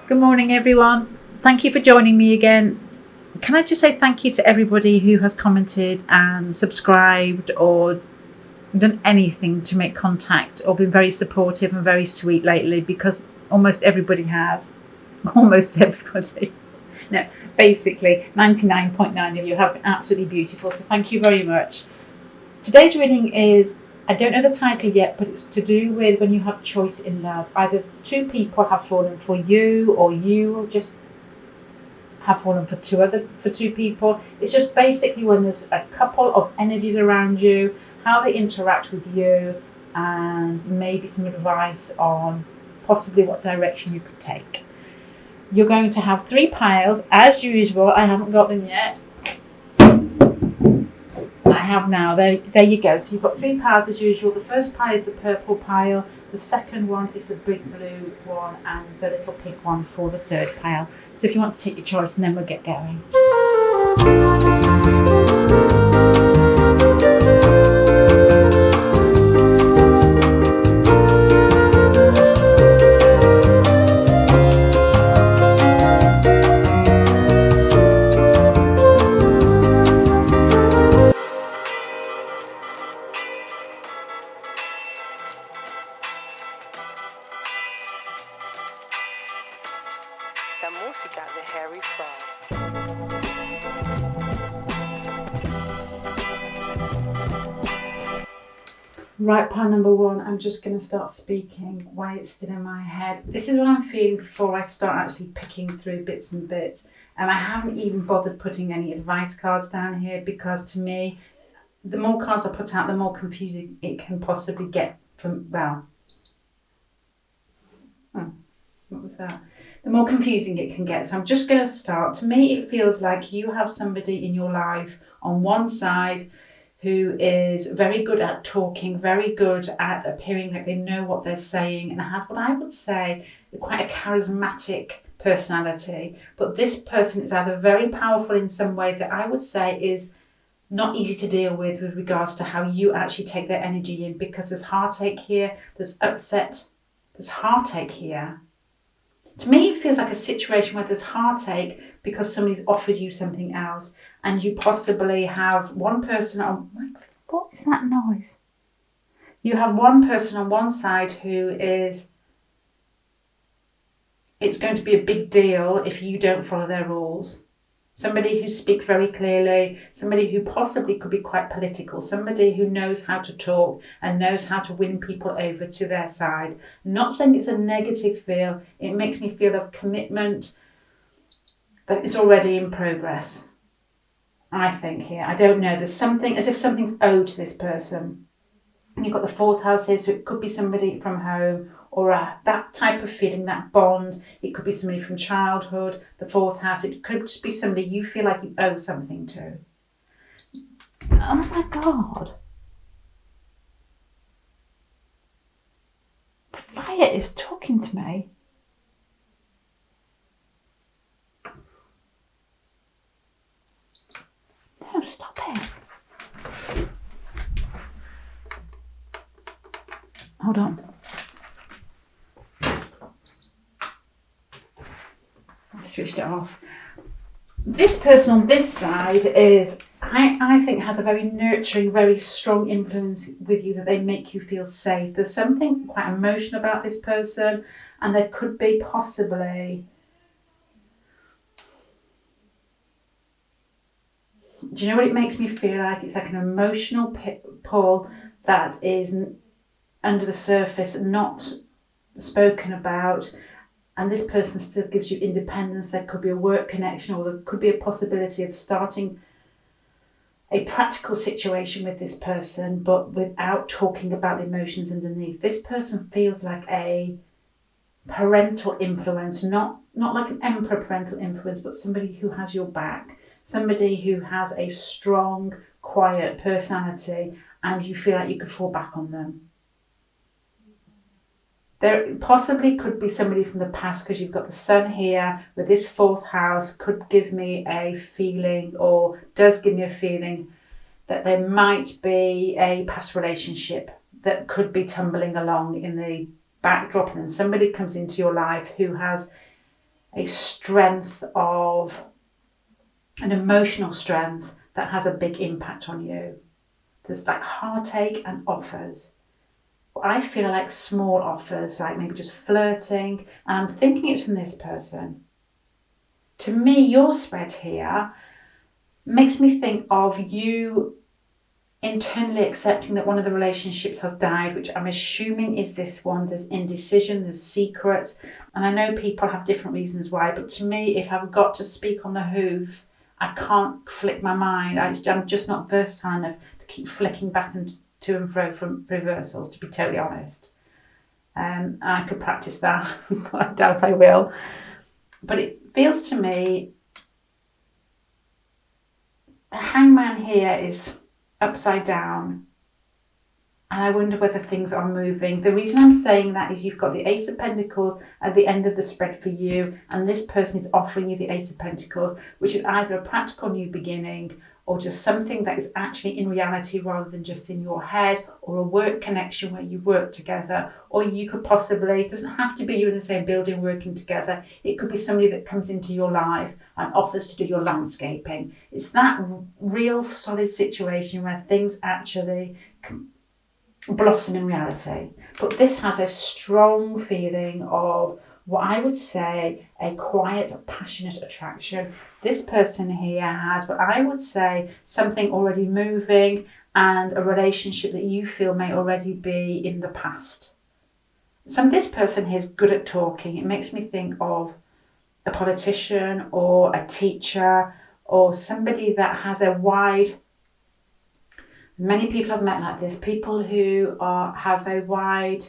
Good morning, everyone. Thank you for joining me again. Can I just say thank you to everybody who has commented and subscribed or done anything to make contact or been very supportive and very sweet lately, because almost everybody has. Almost everybody. No, basically 99.9 of you have been absolutely beautiful, so thank you very much. Today's reading is, I don't know the title yet, but it's to do with when you have choice in love. Either two people have fallen for you, or you just have fallen for two people. It's just basically when there's a couple of energies around you, how they interact with you, and maybe some advice on possibly what direction you could take. You're going to have 3 piles as usual. I haven't got them yet. I have now. There you go. So you've got 3 piles as usual. The first pile is the purple pile. The second one is the big blue one, and the little pink one for the third pile. So if you want to take your choice, and then we'll get going. La música de Harry Fraud. Right, pile number 1, I'm just going to start speaking while it's still in my head. This is what I'm feeling before I start actually picking through bits and bits. And I haven't even bothered putting any advice cards down here, because to me, the more cards I put out, the more confusing it can possibly get from, what was that? The more confusing it can get. So I'm just going to start. To me, it feels like you have somebody in your life on one side who is very good at talking, very good at appearing like they know what they're saying, and has what I would say quite a charismatic personality. But this person is either very powerful in some way that I would say is not easy to deal with regards to how you actually take their energy in, because there's heartache here, there's upset, there's heartache here. To me, it feels like a situation where there's heartache because somebody's offered you something else, and you possibly have one person on... What is that noise? You have one person on one side who is... It's going to be a big deal if you don't follow their rules. Somebody who speaks very clearly, somebody who possibly could be quite political, somebody who knows how to talk and knows how to win people over to their side. I'm not saying it's a negative feel, it makes me feel of commitment that is already in progress. I think here, I don't know, there's something as if something's owed to this person. And you've got the 4th house here, so it could be somebody from home, or that type of feeling, that bond. It could be somebody from childhood, the 4th house. It could just be somebody you feel like you owe something to. Oh my God. Fire is talking to me. No, stop it. Hold on. I switched it off. This person on this side is, I think, has a very nurturing, very strong influence with you, that they make you feel safe. There's something quite emotional about this person, and there could be possibly... Do you know what it makes me feel like? It's like an emotional pull that is under the surface, not spoken about, and this person still gives you independence. There could be a work connection, or there could be a possibility of starting a practical situation with this person, but without talking about the emotions underneath. This person feels like a parental influence, not like an emperor parental influence, but somebody who has your back, somebody who has a strong, quiet personality, and you feel like you could fall back on them. There possibly could be somebody from the past, because you've got the sun here with this 4th house, could give me a feeling, or does give me a feeling, that there might be a past relationship that could be tumbling along in the backdrop, and then somebody comes into your life who has a strength of an emotional strength that has a big impact on you. There's like heartache and offers. I feel like small offers, like maybe just flirting, and I'm thinking it's from this person. To me, your spread here makes me think of you internally accepting that one of the relationships has died, which I'm assuming is this one. There's indecision, there's secrets, and I know people have different reasons why, but to me, if I've got to speak on the hoof, I can't flick my mind. I'm just not versatile enough to keep flicking back and to and fro from reversals, to be totally honest. I could practice that, but I doubt I will. But it feels to me, the hangman here is upside down, and I wonder whether things are moving. The reason I'm saying that is you've got the Ace of Pentacles at the end of the spread for you, and this person is offering you the Ace of Pentacles, which is either a practical new beginning or just something that is actually in reality rather than just in your head, or a work connection where you work together, or you could possibly, it doesn't have to be you in the same building working together, it could be somebody that comes into your life and offers to do your landscaping. It's that real solid situation where things actually blossom in reality. But this has a strong feeling of what I would say a quiet but passionate attraction. This person here has what I would say something already moving and a relationship that you feel may already be in the past. This person here is good at talking. It makes me think of a politician or a teacher or somebody that has a wide, many people I've met like this, people who have a wide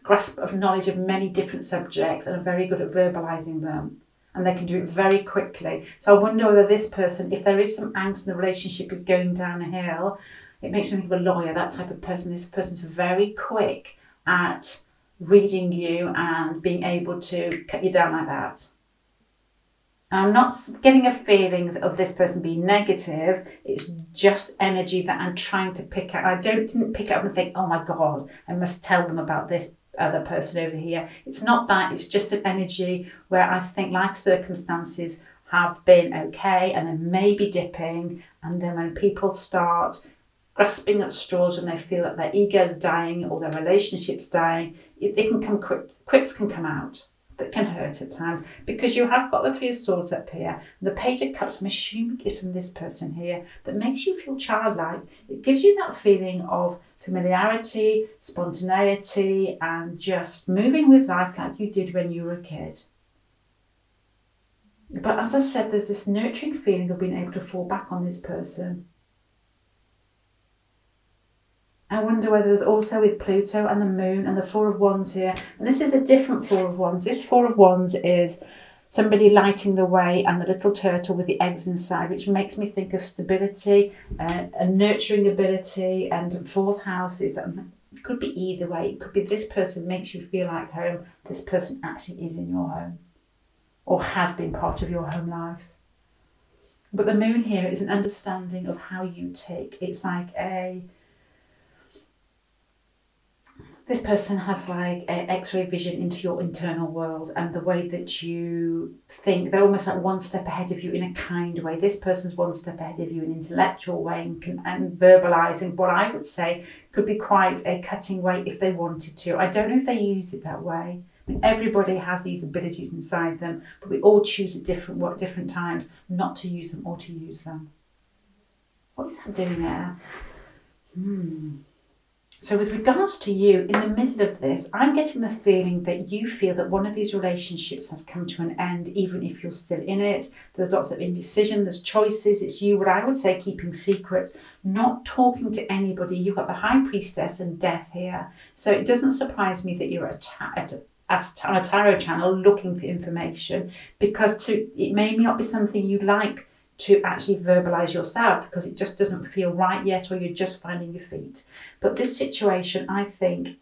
grasp of knowledge of many different subjects and are very good at verbalizing them, and they can do it very quickly. So I wonder whether this person, if there is some angst and the relationship is going down a hill, it makes me think of a lawyer, that type of person. This person's very quick at reading you and being able to cut you down like that. I'm not getting a feeling of this person being negative. It's just energy that I'm trying to pick up. I didn't pick it up and think, oh my God, I must tell them about this other person over here. It's not that. It's just an energy where I think life circumstances have been okay and then maybe dipping. And then when people start grasping at straws, when they feel that their ego's dying or their relationship's dying, they can come quips can come out. That can hurt at times, because you have got the Three of Swords up here. The Page of Cups, I'm assuming, is from this person here, that makes you feel childlike. It gives you that feeling of familiarity, spontaneity, and just moving with life like you did when you were a kid. But as I said, there's this nurturing feeling of being able to fall back on this person. I wonder whether there's also with Pluto and the Moon and the Four of Wands here. And this is a different Four of Wands. This Four of Wands is somebody lighting the way and the little turtle with the eggs inside, which makes me think of stability, a nurturing ability, and fourth house is that it could be either way. It could be this person makes you feel like home. This person actually is in your home or has been part of your home life. But the Moon here is an understanding of how you take. It's like this person has like an X-ray vision into your internal world and the way that you think. They're almost like one step ahead of you in a kind way. This person's one step ahead of you in an intellectual way and verbalising what I would say could be quite a cutting way if they wanted to. I don't know if they use it that way. I mean, everybody has these abilities inside them, but we all choose at different times not to use them or to use them. What is that doing there? So with regards to you, in the middle of this, I'm getting the feeling that you feel that one of these relationships has come to an end, even if you're still in it. There's lots of indecision, there's choices. It's you, what I would say, keeping secrets, not talking to anybody. You've got the High Priestess and Death here. So it doesn't surprise me that you're on a tarot channel looking for information, because it may not be something you like to actually verbalise yourself because it just doesn't feel right yet, or you're just finding your feet. But this situation, I think,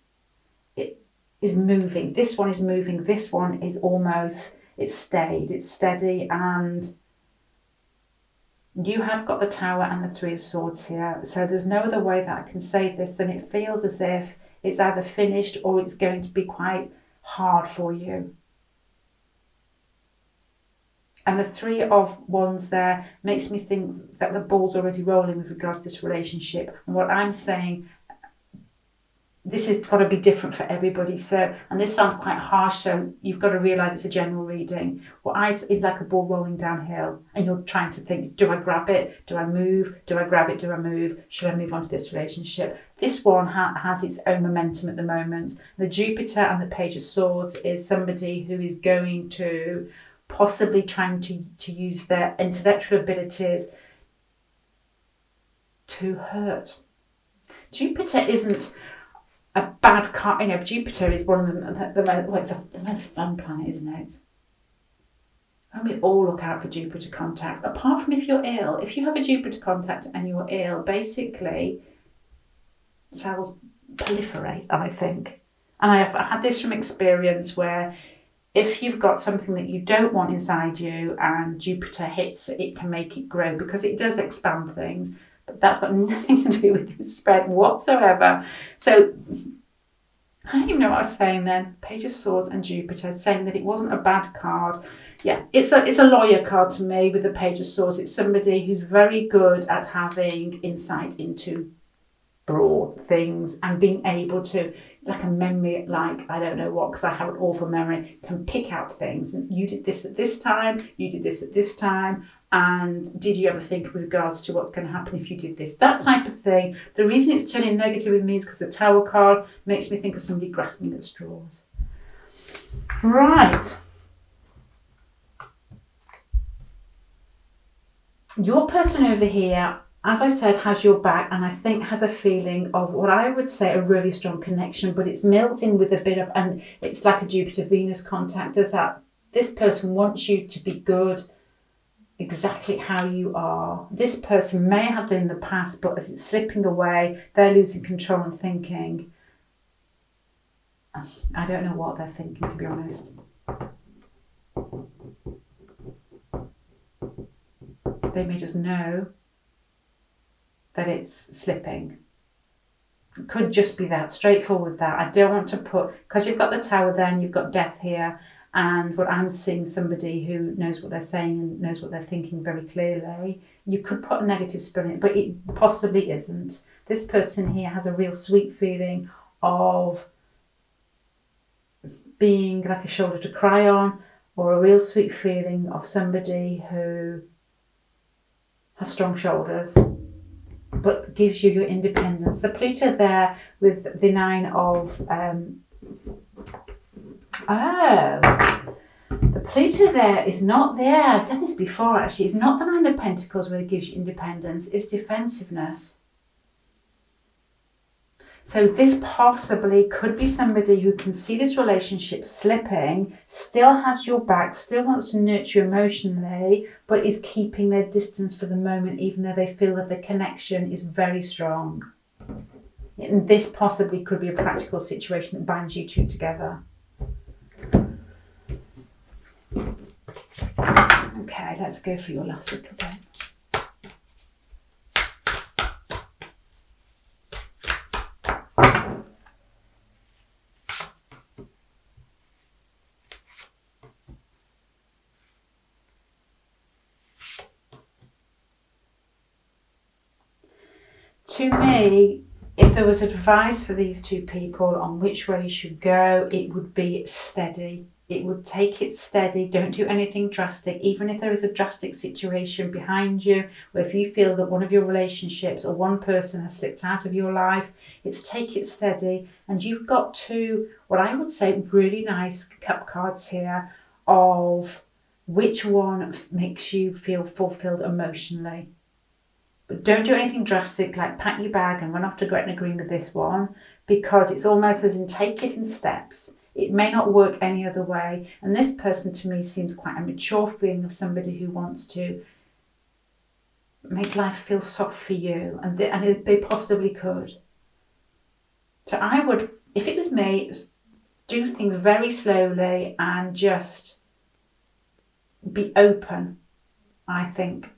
it is moving. This one is moving. This one is almost, it's steady, and you have got the Tower and the Three of Swords here. So there's no other way that I can say this than it feels as if it's either finished or it's going to be quite hard for you. And the Three of Wands there makes me think that the ball's already rolling with regard to this relationship. And what I'm saying, this has got to be different for everybody. So, and this sounds quite harsh, so you've got to realise it's a general reading. What I is like a ball rolling downhill, and you're trying to think, do I grab it? Do I move? Do I grab it? Do I move? Should I move on to this relationship? This one has its own momentum at the moment. The Jupiter and the Page of Swords is somebody who is going to possibly trying to use their intellectual abilities to hurt. Jupiter isn't a bad card. You know, Jupiter is one of the most fun planet, isn't it? And we all look out for Jupiter contacts. Apart from if you're ill, if you have a Jupiter contact and you're ill, basically cells proliferate, I think. And I had this from experience where if you've got something that you don't want inside you and Jupiter hits, it can make it grow because it does expand things. But that's got nothing to do with this spread whatsoever. So I don't even know what I was saying then. Page of Swords and Jupiter, saying that it wasn't a bad card. Yeah, it's a lawyer card to me with the Page of Swords. It's somebody who's very good at having insight into broad things and being able to, like a memory, like I don't know what, because I have an awful memory, can pick out things. And you did this at this time, you did this at this time, and did you ever think with regards to what's going to happen if you did this? That type of thing. The reason it's turning negative with me is because the Tower card makes me think of somebody grasping at straws. Right. Your person over here, as I said, has your back, and I think has a feeling of what I would say a really strong connection, but it's milled in with a bit of, and it's like a Jupiter-Venus contact. There's that, this person wants you to be good exactly how you are. This person may have done in the past, but as it's slipping away, they're losing control and thinking, I don't know what they're thinking, to be honest. They may just know that it's slipping. It could just be that, straightforward that. I don't want to put, because you've got the Tower there and you've got Death here, and what I'm seeing, somebody who knows what they're saying and knows what they're thinking very clearly. You could put a negative spin in it, but it possibly isn't. This person here has a real sweet feeling of being like a shoulder to cry on, or a real sweet feeling of somebody who has strong shoulders but gives you your independence. The Pluto there with the Nine of the Pluto there is not there. I've done this before actually. It's not the Nine of Pentacles where it gives you independence. It's defensiveness. So this possibly could be somebody who can see this relationship slipping, still has your back, still wants to nurture you emotionally, but is keeping their distance for the moment, even though they feel that the connection is very strong. And this possibly could be a practical situation that binds you two together. Okay, let's go for your last little bit. To me, if there was advice for these two people on which way you should go, it would be steady. It would take it steady. Don't do anything drastic. Even if there is a drastic situation behind you, where if you feel that one of your relationships or one person has slipped out of your life, it's take it steady. And you've got two, what I would say, really nice cup cards here of which one makes you feel fulfilled emotionally. But don't do anything drastic like pack your bag and run off to Gretna Green with this one, because it's almost as in take it in steps. It may not work any other way. And this person to me seems quite a mature feeling of somebody who wants to make life feel soft for you. And they possibly could. So I would, if it was me, do things very slowly and just be open, I think.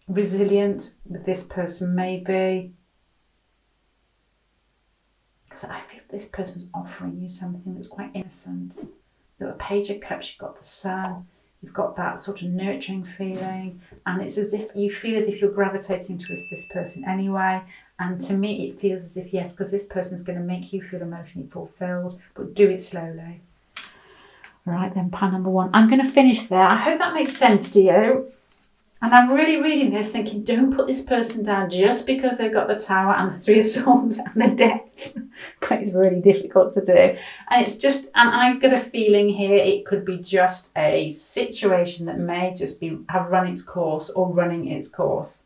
Resilient with this person maybe. Because I feel this person's offering you something that's quite innocent. You've got the Page of Cups, you've got the Sun, you've got that sort of nurturing feeling, and it's as if you feel as if you're gravitating towards this person anyway. And to me, it feels as if, yes, because this person's going to make you feel emotionally fulfilled, but do it slowly. Right then, pile number 1. I'm going to finish there. I hope that makes sense to you. And I'm really reading this thinking, don't put this person down just because they've got the Tower and the Three of Swords and the Death. But it's really difficult to do. And it's just, and I get a feeling here it could be just a situation that may just have run its course or running its course.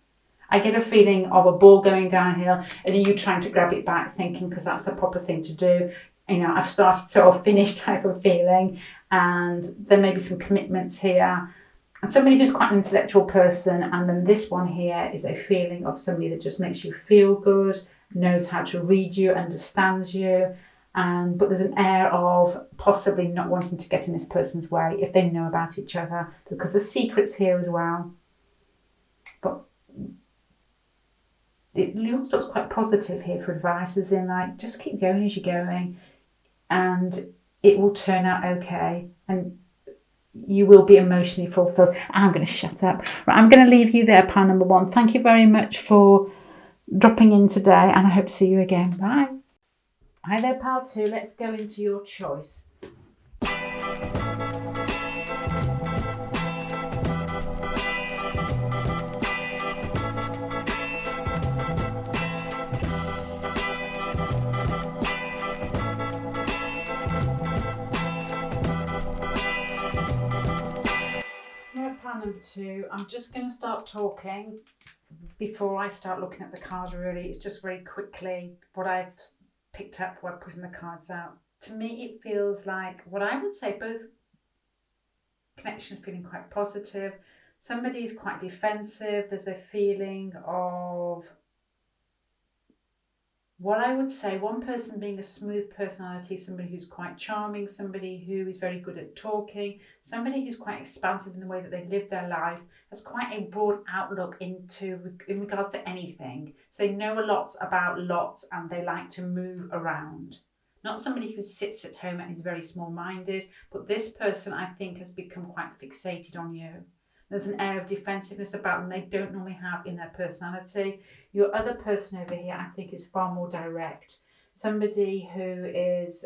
I get a feeling of a ball going downhill and you trying to grab it back thinking, because that's the proper thing to do. You know, I've started so I've finished type of feeling, and there may be some commitments here. And somebody who's quite an intellectual person, and then this one here is a feeling of somebody that just makes you feel good, knows how to read you, understands you, but there's an air of possibly not wanting to get in this person's way if they know about each other, because there's secrets here as well. But it looks quite positive here for advice, as in like, just keep going as you're going and it will turn out okay, and you will be emotionally fulfilled. I'm going to shut up. Right, I'm going to leave you there, pile number 1. Thank you very much for dropping in today, and I hope to see you again. Bye. Hi there, pile 2. Let's go into your choice. Pile number 2. I'm just going to start talking before I start looking at the cards. Really, it's just very quickly what I've picked up while putting the cards out. To me, it feels like what I would say both connections feeling quite positive. Somebody's quite defensive. There's a feeling of what I would say, one person being a smooth personality, somebody who's quite charming, somebody who is very good at talking, somebody who's quite expansive in the way that they live their life, has quite a broad outlook in regards to anything. So they know a lot about lots and they like to move around. Not somebody who sits at home and is very small-minded, but this person, I think, has become quite fixated on you. There's an air of defensiveness about them they don't normally have in their personality. Your other person over here, I think, is far more direct. Somebody who is,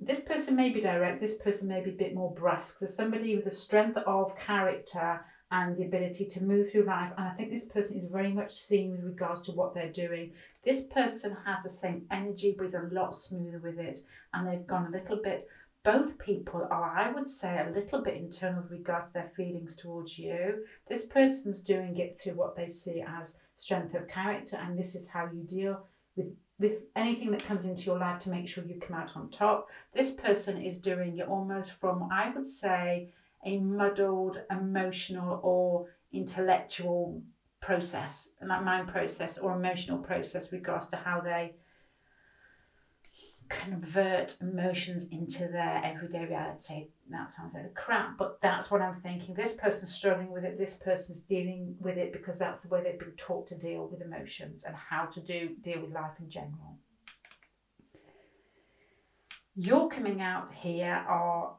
this person may be direct, this person may be a bit more brusque. There's somebody with a strength of character and the ability to move through life. And I think this person is very much seen with regards to what they're doing. This person has the same energy, but is a lot smoother with it. And they've gone a little bit, both people are, I would say, a little bit internal with regard to their feelings towards you. This person's doing it through what they see as strength of character, and this is how you deal with anything that comes into your life to make sure you come out on top. This person is doing it almost from, I would say, a muddled emotional or intellectual process, like mind process or emotional process, with regards to how they convert emotions into their everyday reality. That sounds like crap, but that's what I'm thinking. This person's struggling with it, this person's dealing with it because that's the way they've been taught to deal with emotions and how to deal with life in general. You're coming out here are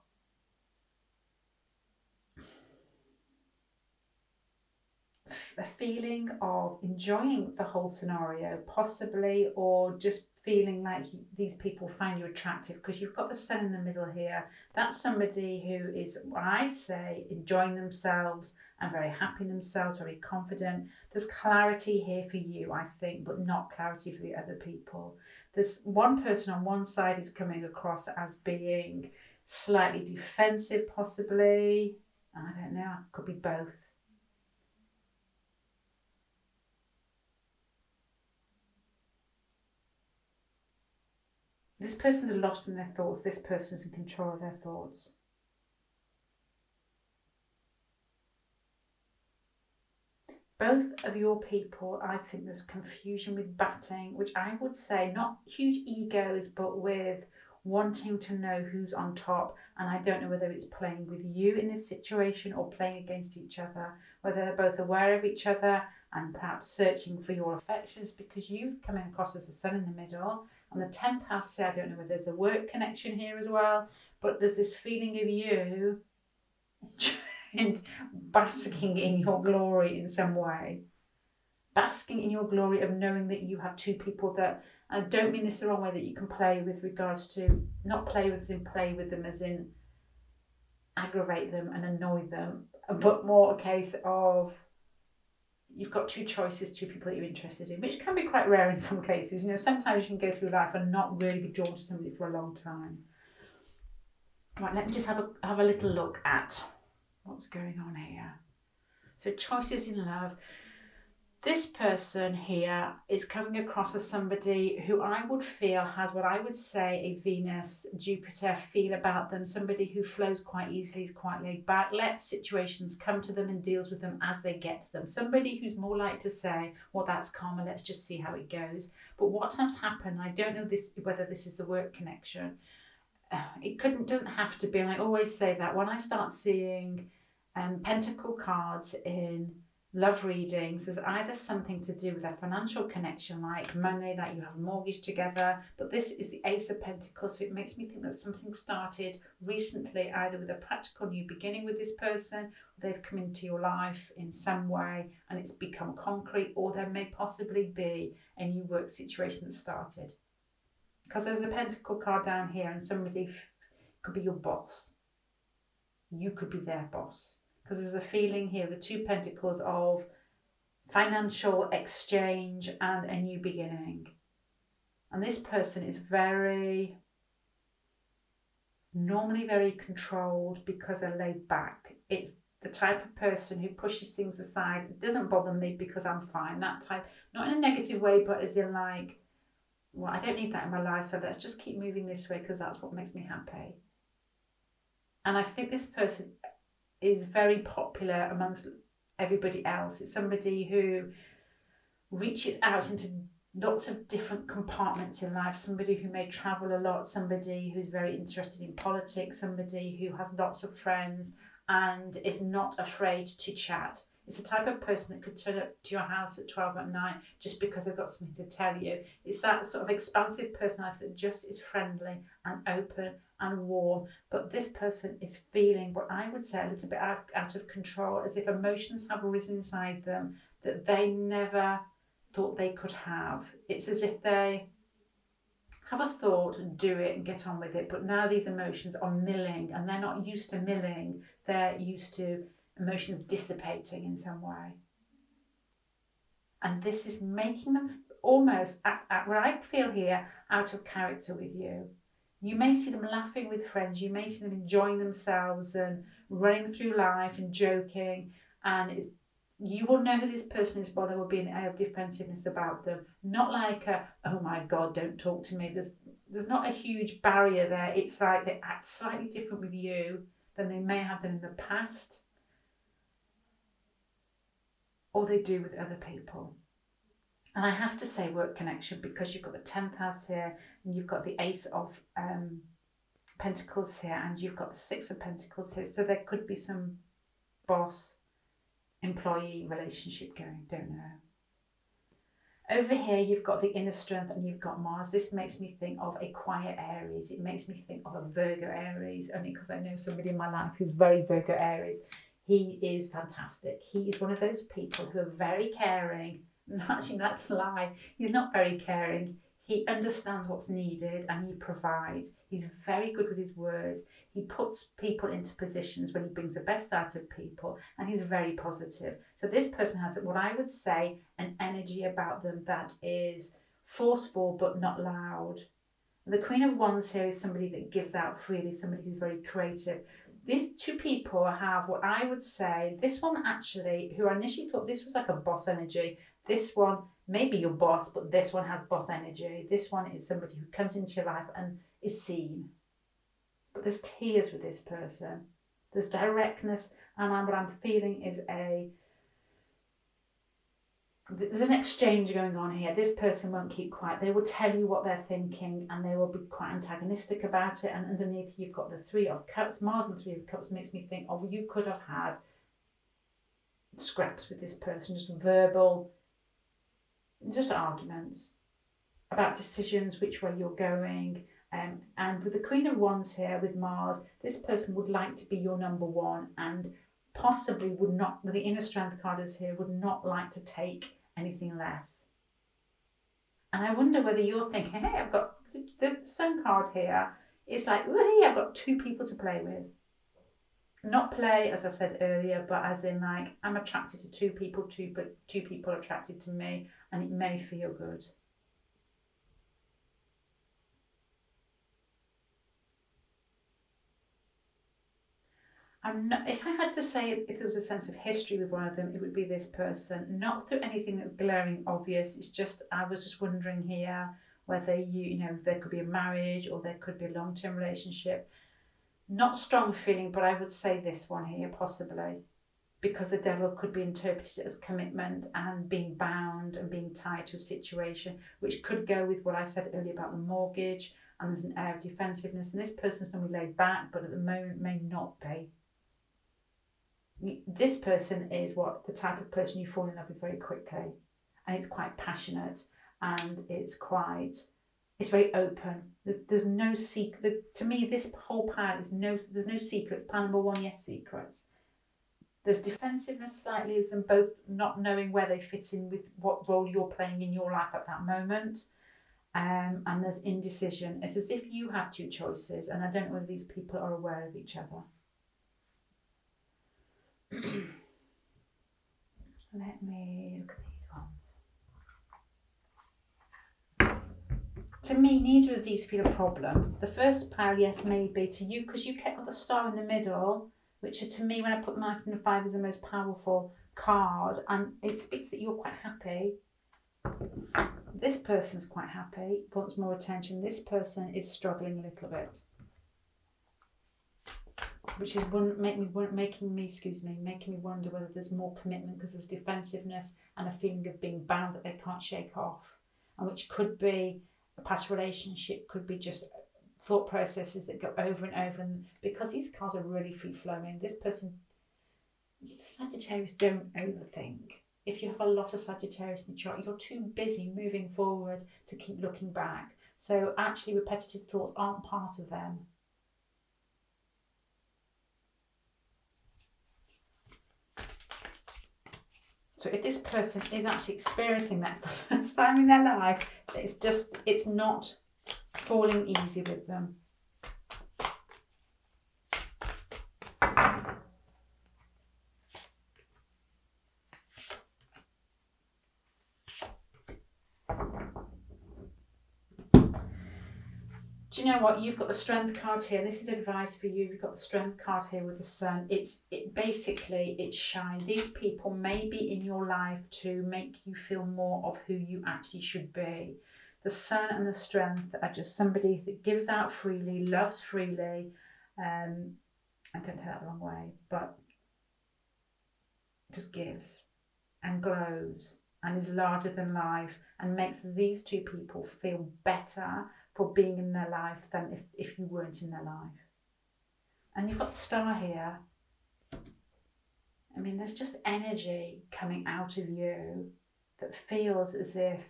a feeling of enjoying the whole scenario, possibly, or just feeling like these people find you attractive because you've got the sun in the middle here. That's somebody who is, I say, enjoying themselves and very happy in themselves, very confident. There's clarity here for you, I think, but not clarity for the other people. This one person on one side is coming across as being slightly defensive, possibly. I don't know, it could be both. This person's lost in their thoughts. This person's in control of their thoughts. Both of your people, I think there's confusion with batting, which I would say not huge egos, but with wanting to know who's on top. And I don't know whether it's playing with you in this situation or playing against each other, whether they're both aware of each other and perhaps searching for your affections, because you've come across as the sun in the middle And the 10th house here, I don't know whether there's a work connection here as well, but there's this feeling of you basking in your glory in some way. Basking in your glory of knowing that you have two people that, I don't mean this the wrong way, that you can play with regards to, not play with as in play with them as in aggravate them and annoy them, but more a case of you've got two choices, two people that you're interested in, which can be quite rare in some cases. You know, sometimes you can go through life and not really be drawn to somebody for a long time. Right, let me just have a little look at what's going on here. So choices in love. This person here is coming across as somebody who I would feel has what I would say a Venus, Jupiter feel about them. Somebody who flows quite easily, is quite laid back, lets situations come to them and deals with them as they get to them. Somebody who's more like to say, well, that's karma, let's just see how it goes. But what has happened, I don't know whether this is the work connection. It doesn't have to be, and I always say that when I start seeing pentacle cards in love readings, there's either something to do with a financial connection, like money, that you have a mortgage together, but this is the Ace of Pentacles, so it makes me think that something started recently, either with a practical new beginning with this person, or they've come into your life in some way and it's become concrete, or there may possibly be a new work situation that started. Because there's a pentacle card down here and somebody could be your boss. You could be their boss. Because there's a feeling here, the two pentacles of financial exchange and a new beginning. And this person is normally very controlled because they're laid back. It's the type of person who pushes things aside. It doesn't bother me because I'm fine. That type, not in a negative way, but as in like, well, I don't need that in my life, so let's just keep moving this way because that's what makes me happy. And I think this person is very popular amongst everybody else. It's somebody who reaches out into lots of different compartments in life, somebody who may travel a lot, somebody who's very interested in politics, somebody who has lots of friends and is not afraid to chat. It's the type of person that could turn up to your house at 12 at night just because they've got something to tell you. It's that sort of expansive personality that just is friendly and open and warm. But this person is feeling what I would say a little bit out of control, as if emotions have risen inside them that they never thought they could have. It's as if they have a thought and do it and get on with it. But now these emotions are milling, and they're not used to milling. They're used to emotions dissipating in some way. And this is making them almost, at what I feel here, out of character with you. You may see them laughing with friends, you may see them enjoying themselves and running through life and joking, and you will know who this person is, but there will be an air of defensiveness about them. Not like oh my God, don't talk to me. There's not a huge barrier there. It's like they act slightly different with you than they may have done in the past, or they do with other people. And I have to say work connection, because you've got the 10th house here and you've got the Ace of Pentacles here and you've got the 6 of Pentacles here. So there could be some boss-employee relationship going, don't know. Over here you've got the inner strength and you've got Mars. This makes me think of a quiet Aries. It makes me think of a Virgo Aries, only because I know somebody in my life who's very Virgo Aries. He is fantastic. He is one of those people who are very caring. Actually, that's a lie. He's not very caring. He understands what's needed and he provides. He's very good with his words. He puts people into positions where he brings the best out of people, and he's very positive. So this person has what I would say an energy about them that is forceful but not loud. The Queen of Wands here is somebody that gives out freely, somebody who's very creative. These two people have what I would say, this one actually, who I initially thought this was like a boss energy. This one may be your boss, but this one has boss energy. This one is somebody who comes into your life and is seen. But there's tears with this person. There's directness, and what I'm feeling is there's an exchange going on here. This person won't keep quiet. They will tell you what they're thinking and they will be quite antagonistic about it. And underneath you've got the 3 of Cups. Mars and 3 of Cups makes me think of you could have had scraps with this person, just verbal, just arguments about decisions, which way you're going. And with the Queen of Wands here with Mars, this person would like to be your number one, and possibly would not, with the inner strength card is here, would not like to take anything less. And I wonder whether you're thinking, hey, I've got the Sun card here. It's like, oh, hey, I've got two people to play with. Not play, as I said earlier, but as in like, I'm attracted to two people, but two people are attracted to me, and it may feel good. If I had to say, if there was a sense of history with one of them, it would be this person. Not through anything that's glaring obvious. It's just, I was just wondering here whether there could be a marriage or there could be a long-term relationship. Not strong feeling, but I would say this one here, possibly. Because the devil could be interpreted as commitment and being bound and being tied to a situation, which could go with what I said earlier about the mortgage, and there's an air of defensiveness. And this person's normally laid back, but at the moment may not be. This person is the type of person you fall in love with very quickly, and it's quite passionate, and it's very open. There's no secret. To me, this whole pile there's no secrets. Pile number one, yes, secrets. There's defensiveness slightly as them both not knowing where they fit in with what role you're playing in your life at that moment. And there's indecision. It's as if you have two choices, and I don't know whether these people are aware of each other. Let me look at these ones. To me, neither of these feel a problem. The first pile, yes, maybe to you, because you kept got the star in the middle, which is, to me, when I put the Mark in the 5, is the most powerful card, and it speaks that you're quite happy. This person's quite happy, wants more attention. This person is struggling a little bit, which is making me wonder whether there's more commitment, because there's defensiveness and a feeling of being bound that they can't shake off, and which could be a past relationship, could be just thought processes that go over and over. And because these cards are really free flowing, this person, Sagittarius, don't overthink. If you have a lot of Sagittarius in the chart, you're too busy moving forward to keep looking back. So actually repetitive thoughts aren't part of them. So if this person is actually experiencing that for the first time in their life, it's not falling easy with them. Do you know what? You've got the Strength card here. This is advice for you. You've got the Strength card here with the Sun. It's shine. These people may be in your life to make you feel more of who you actually should be. The Sun and the Strength are just somebody that gives out freely, loves freely. I don't take that the wrong way, but just gives and glows and is larger than life, and makes these two people feel better for being in their life than if you weren't in their life. And you've got the Star here. I mean, there's just energy coming out of you that feels as if,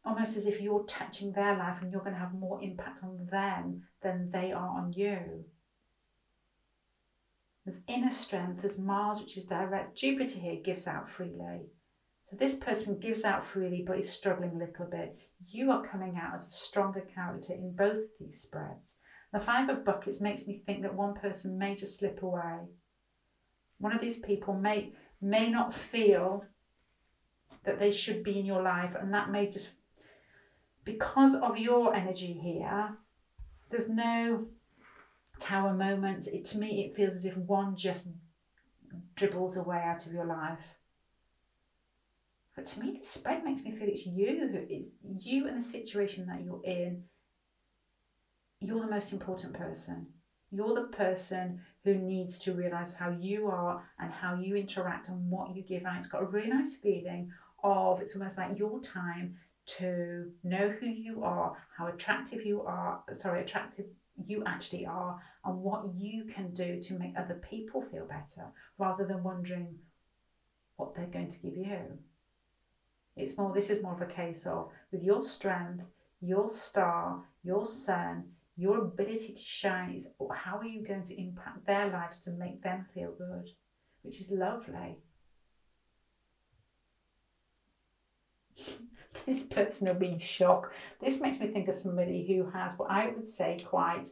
almost as if you're touching their life and you're going to have more impact on them than they are on you. There's inner strength, there's Mars, which is direct. Jupiter here gives out freely. So this person gives out freely, but is struggling a little bit. You are coming out as a stronger character in both these spreads. The 5 of Buckets makes me think that one person may just slip away. One of these people may not feel that they should be in your life, and that may just, because of your energy here, there's no Tower moments. To me, it feels as if one just dribbles away out of your life. But to me, this spread makes me feel it's you and the situation that you're in. You're the most important person. You're the person who needs to realise how you are and how you interact and what you give out. It's got a really nice feeling of, it's almost like your time to know who you are, how attractive you actually are, and what you can do to make other people feel better, rather than wondering what they're going to give you. This is more of a case of, with your strength, your star, your sun, your ability to shine is how are you going to impact their lives to make them feel good, which is lovely. This person will be in shock. This makes me think of somebody who has what I would say quite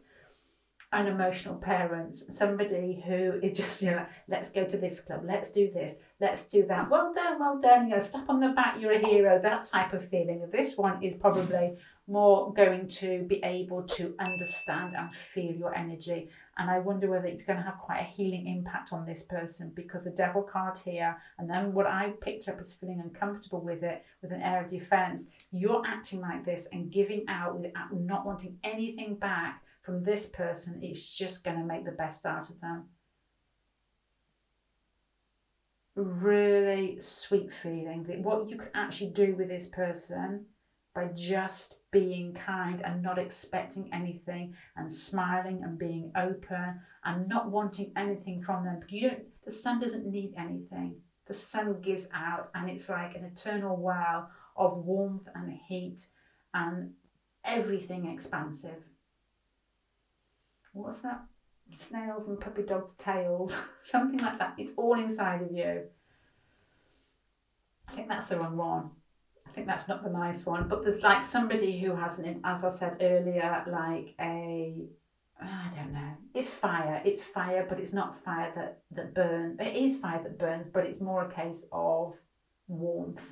unemotional parents, somebody who is just, like, let's go to this club, let's do this, let's do that, well done, slap on the back, you're a hero, that type of feeling. This one is probably more going to be able to understand and feel your energy, and I wonder whether it's going to have quite a healing impact on this person, because the devil card here, and then what I picked up is feeling uncomfortable with it, with an air of defense. You're acting like this and giving out without not wanting anything back from this person. It's just going to make the best out of them. Really sweet feeling that what you can actually do with this person by just being kind and not expecting anything and smiling and being open and not wanting anything from them. The sun doesn't need anything. The sun gives out, and it's like an eternal well of warmth and heat and everything expansive. What's that? Snails and puppy dogs' tails, something like that. It's all inside of you. I think that's the wrong one. I think that's not the nice one. But there's like somebody who has, as I said earlier, like I don't know. It's fire. It's fire, but it's not fire that burns. It is fire that burns, but it's more a case of warmth.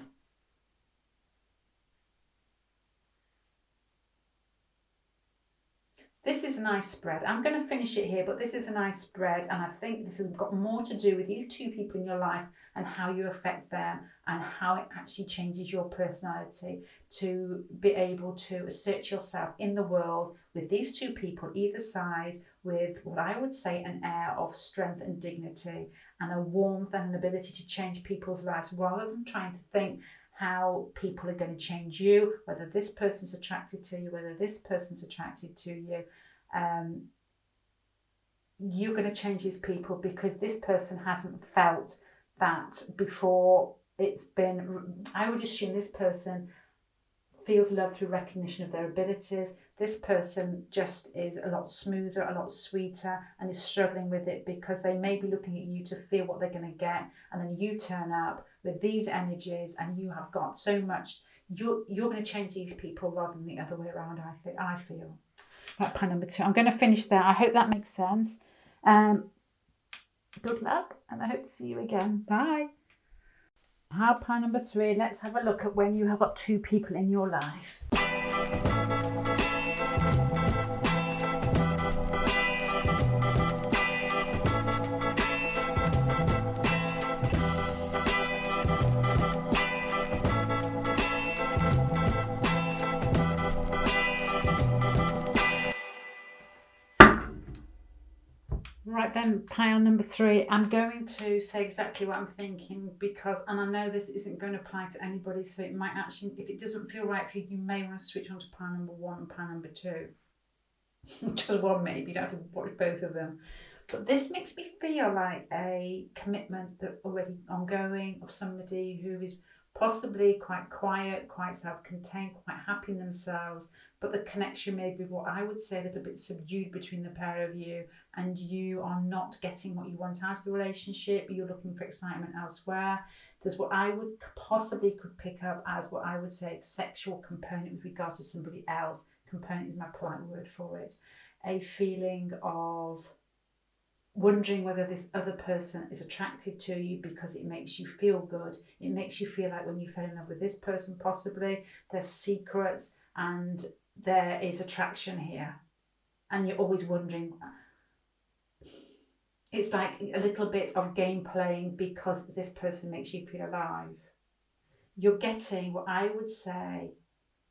This is a nice spread. I'm going to finish it here, but this is a nice spread, and I think this has got more to do with these two people in your life and how you affect them and how it actually changes your personality to be able to assert yourself in the world with these two people either side, with what I would say an air of strength and dignity and a warmth and an ability to change people's lives, rather than trying to think how people are going to change you, whether this person's attracted to you, whether this person's attracted to you. You're going to change these people because this person hasn't felt that before. It's been, I would assume this person feels love through recognition of their abilities. This person just is a lot smoother, a lot sweeter, and is struggling with it because they may be looking at you to feel what they're going to get, and then you turn up with these energies and you have got so much. You're going to change these people rather than the other way around, I feel. Right, pile number 2. I'm going to finish there. I hope that makes sense. Good luck, and I hope to see you again. Bye. Pile number 3. Let's have a look at when you have got two people in your life. Right then, pile number 3. I'm going to say exactly what I'm thinking because, and I know this isn't going to apply to anybody, so it might actually, if it doesn't feel right for you, you may want to switch on to pile number 1 and pile number 2. Just one maybe, you don't have to watch both of them. But this makes me feel like a commitment that's already ongoing of somebody who is possibly quite quiet, quite self-contained, quite happy in themselves, but the connection may be what I would say a little bit subdued between the pair of you, and you are not getting what you want out of the relationship, you're looking for excitement elsewhere. There's what I would possibly could pick up as what I would say a sexual component with regard to somebody else. Component is my polite word for it. A feeling of wondering whether this other person is attracted to you because it makes you feel good. It makes you feel like when you fell in love with this person, possibly there's secrets and there is attraction here. And you're always wondering. It's like a little bit of game playing because this person makes you feel alive. You're getting what I would say,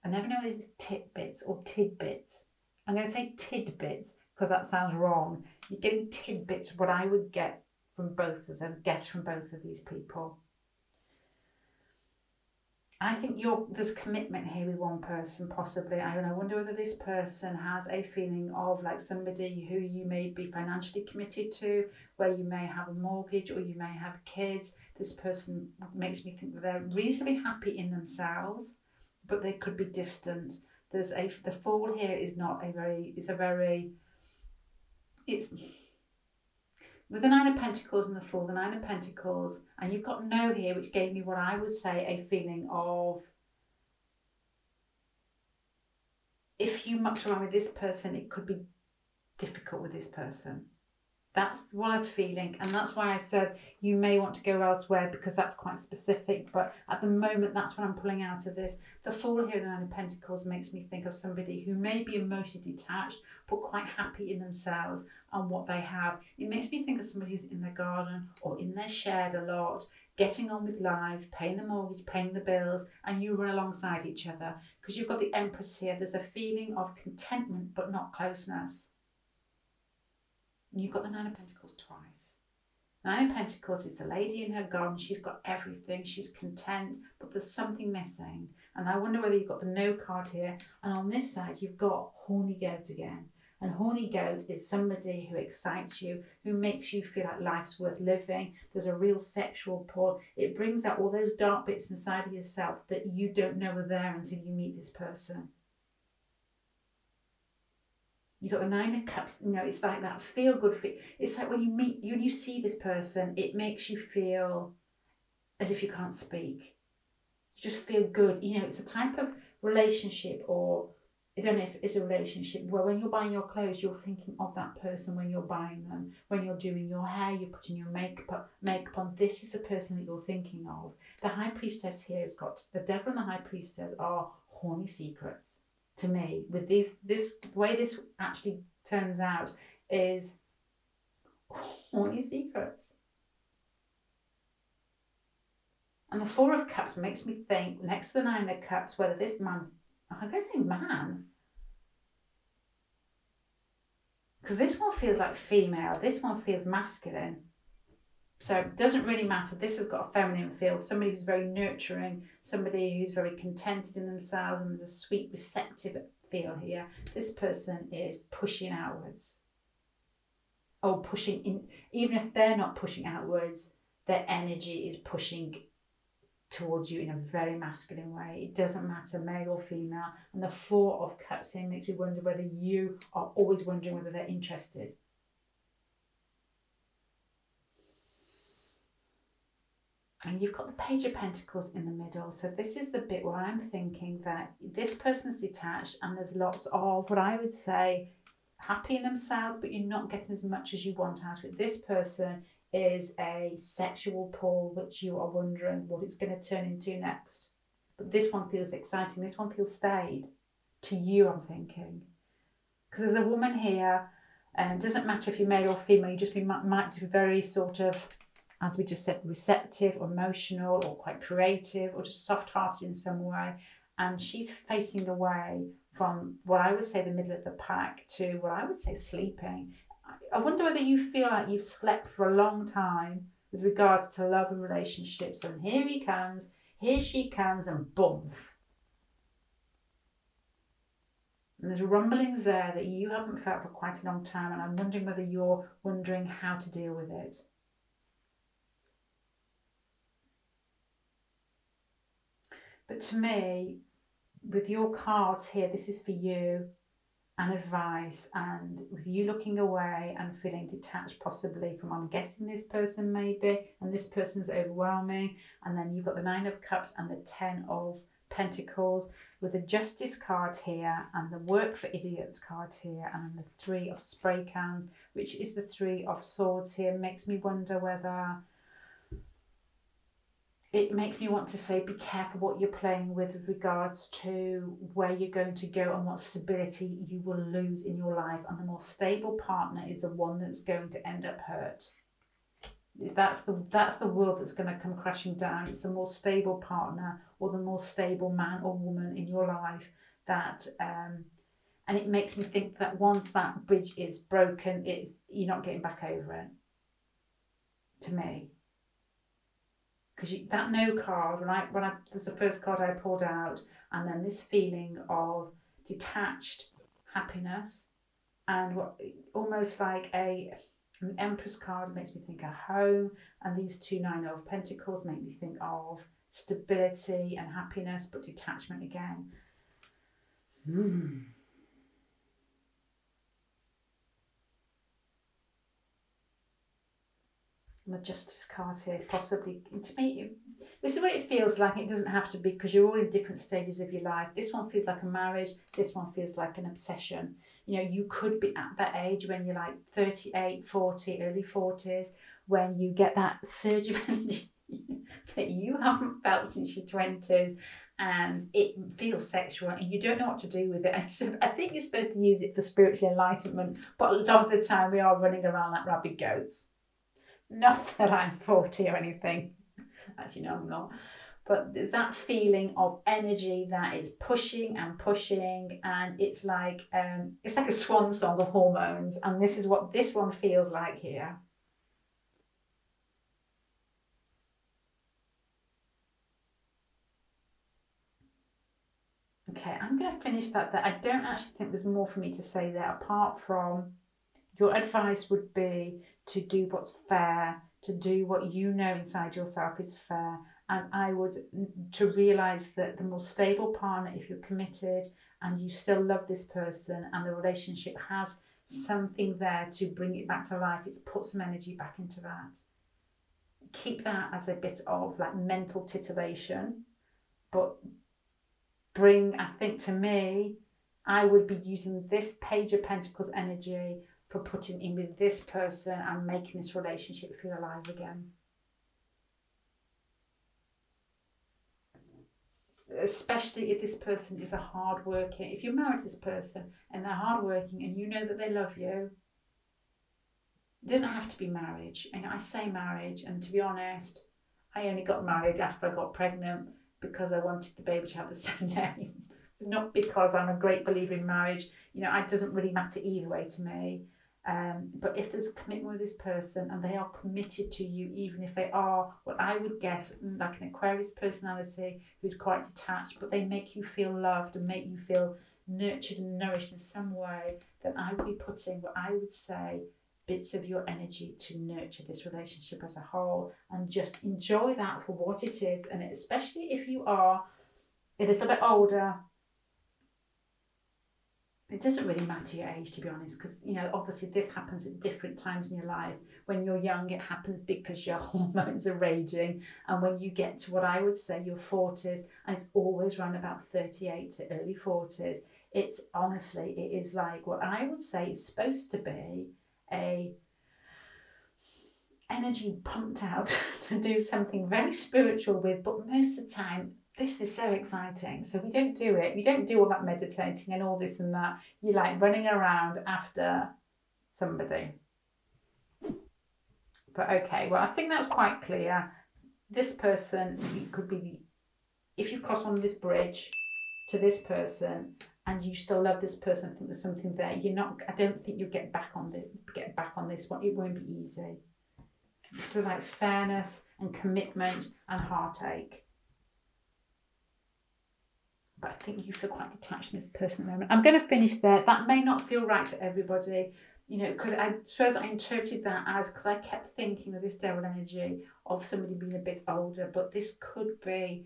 I never know if it's tidbits or tidbits. I'm going to say tidbits because that sounds wrong. You're getting tidbits of what I would get from both of them, guess from both of these people. I think there's commitment here with one person, possibly. I wonder whether this person has a feeling of like somebody who you may be financially committed to, where you may have a mortgage or you may have kids. This person makes me think that they're reasonably happy in themselves, but they could be distant. the Fool here is not a very, it's with the Nine of Pentacles and the Fool, the Nine of Pentacles, and you've got No here, which gave me what I would say a feeling of, if you mucked around with this person, it could be difficult with this person. That's what I'm feeling, and that's why I said you may want to go elsewhere, because that's quite specific, but at the moment that's what I'm pulling out of this. The Fool here, the Nine of Pentacles, makes me think of somebody who may be emotionally detached but quite happy in themselves and what they have. It makes me think of somebody who's in their garden or in their shed a lot, getting on with life, paying the mortgage, paying the bills, and you run alongside each other, because you've got the Empress here. There's a feeling of contentment but not closeness. You've got the Nine of Pentacles twice. Nine of Pentacles is the lady in her garden. She's got everything. She's content, but there's something missing. And I wonder whether you've got the No card here. And on this side, you've got Horny Goat again. And Horny Goat is somebody who excites you, who makes you feel like life's worth living. There's a real sexual pull. It brings out all those dark bits inside of yourself that you don't know are there until you meet this person. You've got the Nine of Cups. You know, it's like that feel-good feel. It's like when you see this person, it makes you feel as if you can't speak. You just feel good. You know, it's a type of relationship, or I don't know if it's a relationship where when you're buying your clothes, you're thinking of that person when you're buying them. When you're doing your hair, you're putting your makeup on. This is the person that you're thinking of. The High Priestess here has got the Devil and the High Priestess are horny secrets. To me, with this way this actually turns out is horny secrets. And the Four of Cups makes me think, next to the Nine of Cups, whether this man, I'm going to say man, because this one feels like female, this one feels masculine. So it doesn't really matter. This has got a feminine feel. Somebody who's very nurturing, somebody who's very contented in themselves, and there's a sweet, receptive feel here. This person is pushing outwards. Or pushing in. Even if they're not pushing outwards, their energy is pushing towards you in a very masculine way. It doesn't matter, male or female. And the Four of Cups here makes me wonder whether you are always wondering whether they're interested. And you've got the Page of Pentacles in the middle. So this is the bit where I'm thinking that this person's detached, and there's lots of what I would say happy in themselves, but you're not getting as much as you want out of it. This person is a sexual pull, which you are wondering what it's going to turn into next. But this one feels exciting. This one feels stayed. To you, I'm thinking. Because there's a woman here, and it doesn't matter if you're male or female, you just might be very sort of, as we just said, receptive or emotional or quite creative or just soft-hearted in some way. And she's facing away from what I would say the middle of the pack to what I would say sleeping. I wonder whether you feel like you've slept for a long time with regards to love and relationships. And here he comes, here she comes, and boom. And there's rumblings there that you haven't felt for quite a long time. And I'm wondering whether you're wondering how to deal with it. But to me, with your cards here, this is for you and advice, and with you looking away and feeling detached possibly from, I'm guessing, this person maybe, and this person's overwhelming. And then you've got the Nine of Cups and the Ten of Pentacles with the Justice card here and the Work for Idiots card here, and then the Three of Spray Cans, which is the Three of Swords here. Makes me wonder whether it makes me want to say be careful what you're playing with regards to where you're going to go and what stability you will lose in your life. And the more stable partner is the one that's going to end up hurt. That's the world that's going to come crashing down. It's the more stable partner or the more stable man or woman in your life that, and it makes me think that once that bridge is broken, you're not getting back over it. To me. Because that No card, when I was the first card I pulled out, and then this feeling of detached happiness, and what almost like an Empress card makes me think of home, and these two Nine of Pentacles make me think of stability and happiness, but detachment again. The Justice card here, possibly. To me, this is what it feels like. It doesn't have to be, because you're all in different stages of your life. This one feels like a marriage. This one feels like an obsession. You know, you could be at that age when you're like 38, 40, early 40s, when you get that surge of energy that you haven't felt since your 20s, and it feels sexual and you don't know what to do with it. And so I think you're supposed to use it for spiritual enlightenment, but a lot of the time we are running around like rabid goats. Not that I'm 40 or anything. Actually, no, I'm not. But there's that feeling of energy that is pushing and pushing, and it's like a swan song of hormones. And this is what this one feels like here. Okay, I'm going to finish that there. I don't actually think there's more for me to say there, apart from your advice would be to do what's fair, to do what you know inside yourself is fair. And I would to realise that the more stable partner, if you're committed and you still love this person and the relationship has something there to bring it back to life, it's put some energy back into that. Keep that as a bit of like mental titillation, but bring, I think to me, I would be using this Page of Pentacles energy for putting in with this person and making this relationship feel alive again. Especially if this person is a hard-working, if you're married to this person and they're hard-working and you know that they love you, it doesn't have to be marriage. And I say marriage, and to be honest, I only got married after I got pregnant because I wanted the baby to have the same name. Not because I'm a great believer in marriage. You know, it doesn't really matter either way to me. But if there's a commitment with this person and they are committed to you, even if they are what I would guess like an Aquarius personality who's quite detached, but they make you feel loved and make you feel nurtured and nourished in some way, then I would be putting what I would say bits of your energy to nurture this relationship as a whole, and just enjoy that for what it is. And especially if you are a little bit older, it doesn't really matter your age, to be honest, because, you know, obviously this happens at different times in your life. When you're young, it happens because your hormones are raging. And when you get to what I would say your 40s, and it's always around about 38 to early 40s, it's honestly, it is like what I would say is supposed to be a energy pumped out to do something very spiritual with, but most of the time, this is so exciting. So we don't do it. You don't do all that meditating and all this and that. You're like running around after somebody. But okay, well, I think that's quite clear. This person could be, if you cross on this bridge to this person and you still love this person, I think there's something there. I don't think you'll get back on this one. It won't be easy. So like fairness and commitment and heartache. But I think you feel quite detached from this person at the moment. I'm going to finish there. That may not feel right to everybody, you know, because I suppose I interpreted that as, because I kept thinking of this devil energy of somebody being a bit older, but this could be,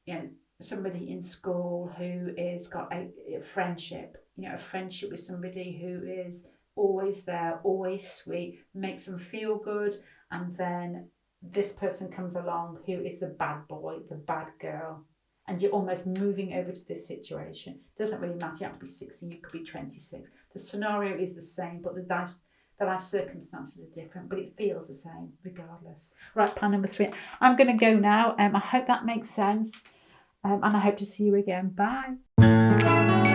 you know, somebody in school who is got a friendship, you know, a friendship with somebody who is always there, always sweet, makes them feel good, and then this person comes along who is the bad boy, the bad girl. And you're almost moving over to this situation. It doesn't really matter. You have to be 16, you could be 26. The scenario is the same, but the life circumstances are different, but it feels the same regardless. Right, pile number 3. I'm going to go now. I hope that makes sense. And I hope to see you again. Bye.